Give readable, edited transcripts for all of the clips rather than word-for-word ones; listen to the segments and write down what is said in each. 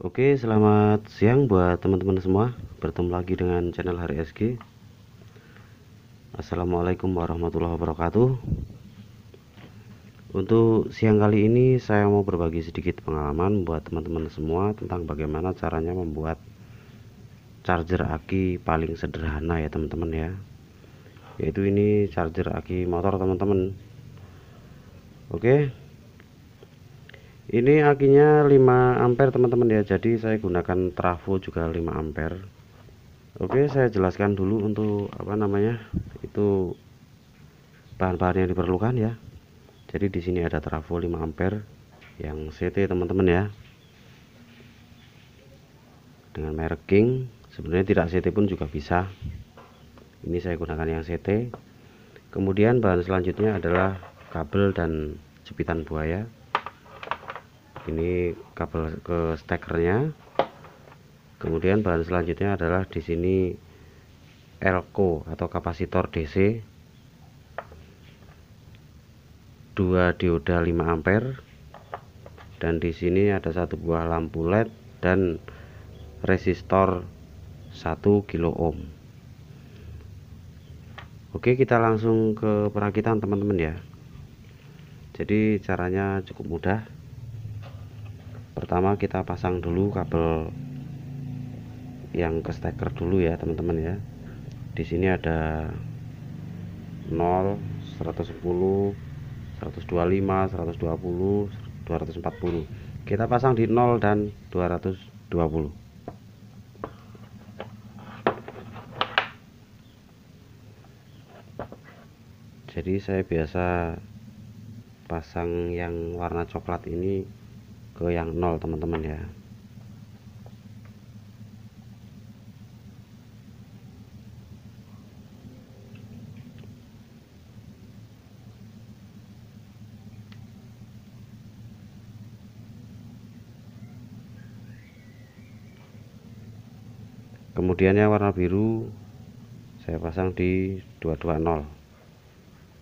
Oke, selamat siang buat teman-teman semua. Bertemu lagi dengan channel Hari SG. Assalamualaikum warahmatullahi wabarakatuh. Untuk siang kali ini saya mau berbagi sedikit pengalaman buat teman-teman semua tentang bagaimana caranya membuat charger aki paling sederhana ya teman-teman ya. Yaitu ini charger aki motor teman-teman. Oke. Ini akinya 5 ampere teman-teman ya. Jadi saya gunakan trafo juga 5 ampere. Oke, saya jelaskan dulu untuk itu bahan-bahan yang diperlukan ya. Jadi di sini ada trafo 5 ampere yang CT teman-teman ya. Dengan merek King. Sebenarnya tidak CT pun juga bisa. Ini saya gunakan yang CT. Kemudian bahan selanjutnya adalah kabel dan jepitan buaya. Ini kabel ke stekernya. Kemudian bahan selanjutnya adalah di sini elko atau kapasitor DC, 2 dioda 5 ampere, dan di sini ada satu buah lampu LED dan resistor 1 kilo ohm. Oke, kita langsung ke perakitan teman-teman ya. Jadi caranya cukup mudah. Pertama kita pasang dulu kabel yang ke steker dulu ya teman-teman ya. Di sini ada 0, 110, 125, 120, 240. Kita pasang di 0 dan 220. Jadi saya biasa pasang yang warna coklat ini ke yang 0 teman-teman ya. Kemudian yang warna biru saya pasang di 220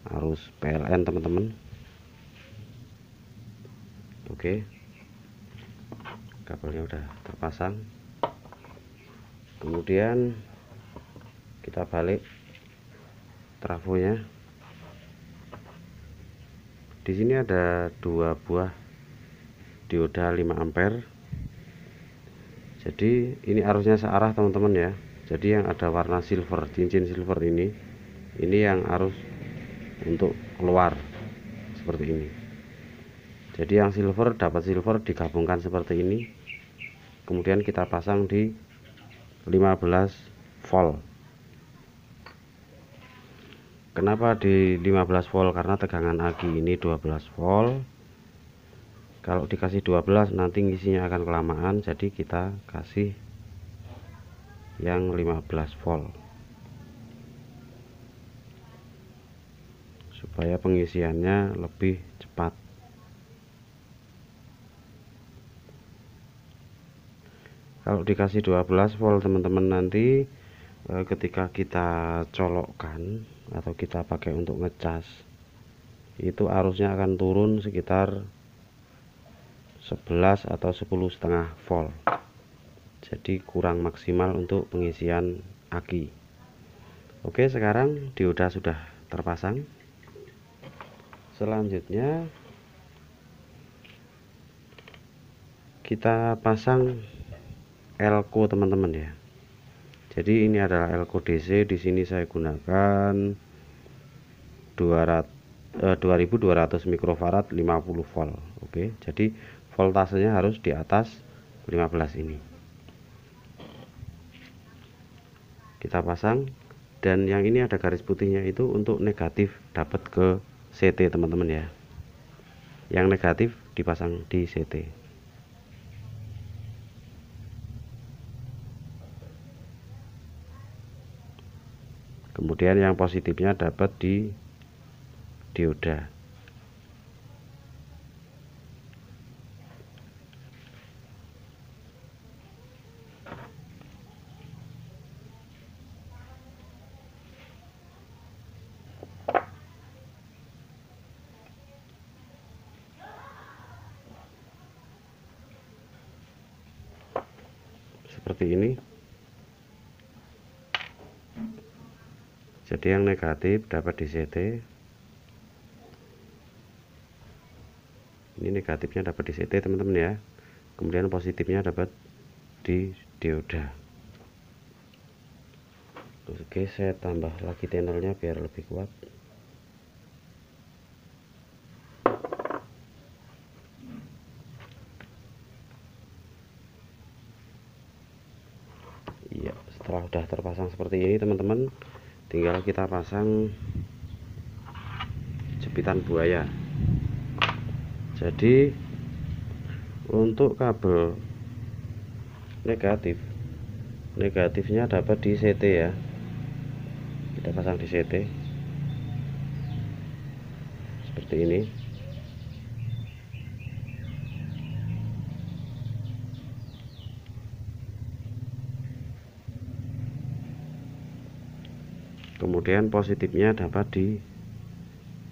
arus PLN teman-teman. Oke, kabelnya udah terpasang. Kemudian kita balik trafonya. Di sini ada 2 buah dioda 5 ampere. Jadi ini arusnya searah teman-teman ya. Jadi yang ada warna silver, cincin silver ini yang arus untuk keluar seperti ini. Jadi yang silver dapat silver digabungkan seperti ini. Kemudian kita pasang di 15 volt. Kenapa di 15 volt? Karena tegangan aki ini 12 volt. Kalau dikasih 12 nanti ngisinya akan kelamaan, jadi kita kasih yang 15 volt supaya pengisiannya lebih cepat. Kalau dikasih 12 volt teman-teman, nanti ketika kita colokkan atau kita pakai untuk ngecas, itu arusnya akan turun sekitar 11 atau 10,5 volt. Jadi kurang maksimal untuk pengisian aki. Oke, sekarang dioda sudah terpasang. Selanjutnya kita pasang elko teman-teman ya. Jadi ini adalah elko DC. Di sini saya gunakan 2200 mikrofarad 50 volt. Oke, jadi voltasenya harus di atas 15 ini. Kita pasang, dan yang ini ada garis putihnya itu untuk negatif dapat ke CT teman-teman ya. Yang negatif dipasang di CT. Kemudian yang positifnya dapat di dioda. seperti ini. Jadi yang negatif dapat di CT, ini negatifnya dapat di CT teman-teman ya, kemudian positifnya dapat di dioda. Oke, saya tambah lagi tenelnya biar lebih kuat. Iya, setelah udah terpasang seperti ini teman-teman, tinggal kita pasang jepitan buaya. Jadi untuk kabel negatifnya dapat di CT ya, kita pasang di CT seperti ini. Kemudian positifnya dapat di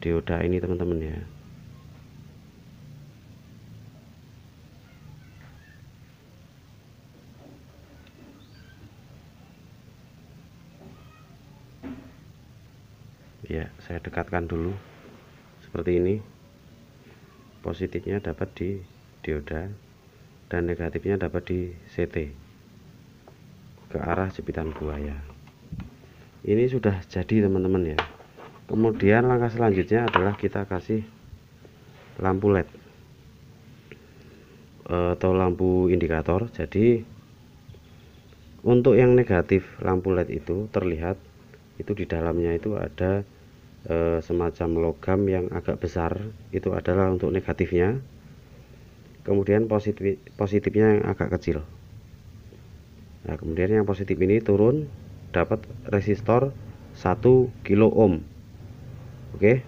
dioda ini teman-teman ya. Ya, saya dekatkan dulu seperti ini. Positifnya dapat di dioda dan negatifnya dapat di CT ke arah jepitan buaya. Ini sudah jadi teman-teman ya. Kemudian langkah selanjutnya adalah kita kasih lampu LED atau lampu indikator. Jadi untuk yang negatif lampu LED itu terlihat itu di dalamnya itu ada semacam logam yang agak besar, itu adalah untuk negatifnya. Kemudian positifnya yang agak kecil. Nah, kemudian yang positif ini turun dapat resistor 1 kilo ohm. Oke,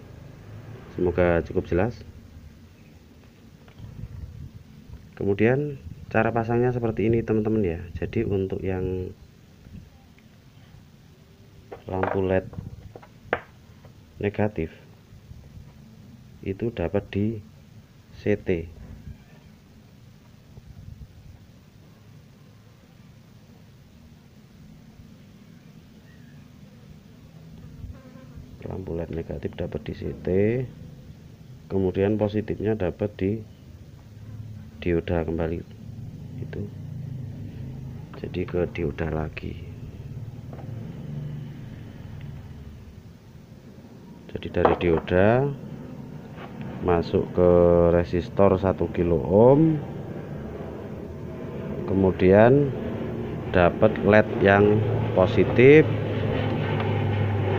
semoga cukup jelas. Kemudian cara pasangnya seperti ini teman-teman ya. Jadi untuk yang lampu LED negatif itu dapat di CT. Lampu LED negatif dapat di CT, kemudian positifnya dapat di dioda kembali itu, jadi ke dioda lagi. Jadi dari dioda masuk ke resistor 1 kilo ohm, kemudian dapat LED yang positif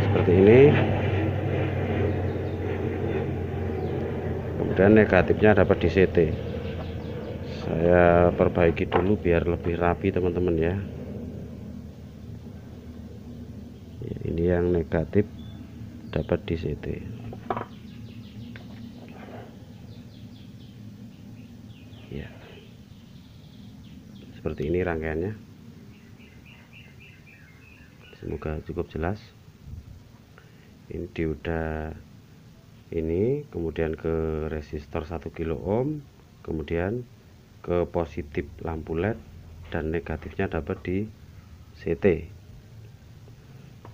seperti ini, kemudian negatifnya dapat di CT. Saya perbaiki dulu biar lebih rapi teman-teman ya. Ini yang negatif dapat di CT. Ya, seperti ini rangkaiannya. Semoga cukup jelas. Ini dioda ini, kemudian ke resistor 1 kilo ohm, kemudian ke positif lampu LED, dan negatifnya dapat di CT.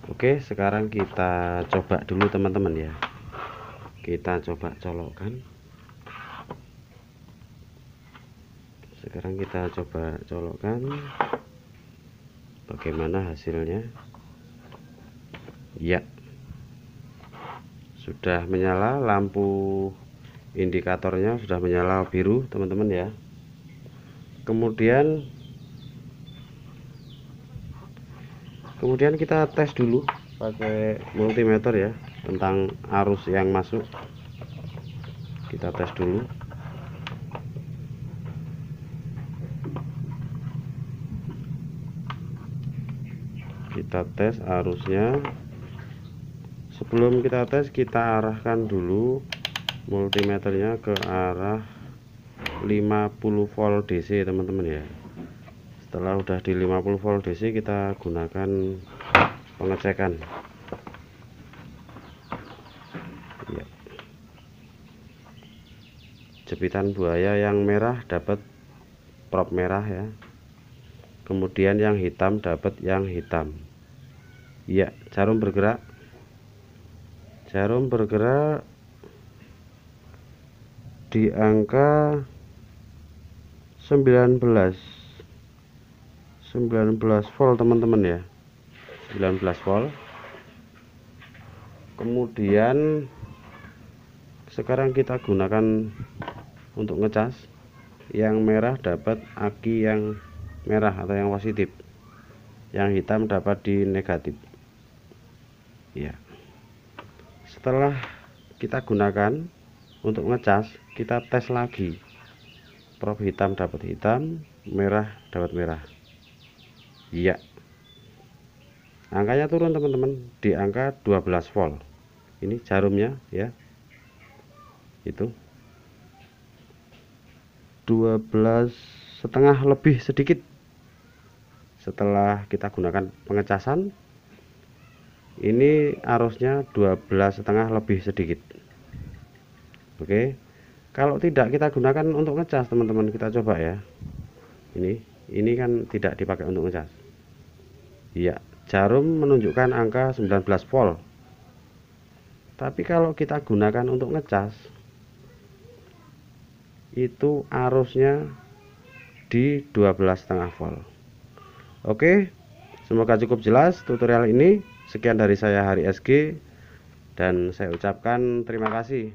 Oke, sekarang kita coba dulu teman-teman ya. Kita coba colokkan. Sekarang kita coba colokkan bagaimana hasilnya. Ya, sudah menyala, lampu indikatornya sudah menyala biru teman-teman ya. Kemudian kita tes dulu pakai multimeter ya, tentang arus yang masuk. Kita tes dulu. Kita tes arusnya. Sebelum kita tes, kita arahkan dulu multimeternya ke arah 50 volt DC teman-teman ya. Setelah udah di 50 volt DC, kita gunakan pengecekan ya. Jepitan buaya yang merah dapat prop merah ya. kemudian yang hitam dapat yang hitam. Iya, jarum bergerak di angka 19 volt teman-teman ya, 19 volt. Kemudian sekarang kita gunakan untuk ngecas. Yang merah dapat aki yang merah atau yang positif, yang hitam dapat di negatif ya. Setelah kita gunakan untuk ngecas, kita tes lagi. Prob hitam dapat hitam, merah dapat merah. Iya, angkanya turun teman-teman di angka 12 volt. Ini jarumnya ya, itu 12,5 lebih sedikit. Setelah kita gunakan pengecasan, ini arusnya 12,5 lebih sedikit. Oke, kalau tidak kita gunakan untuk ngecas teman-teman, kita coba ya. Ini kan tidak dipakai untuk ngecas. Iya, jarum menunjukkan angka 19 volt. Tapi kalau kita gunakan untuk ngecas, itu arusnya di 12,5 volt. Oke, semoga cukup jelas tutorial ini. Sekian dari saya, Hari SG, dan saya ucapkan terima kasih.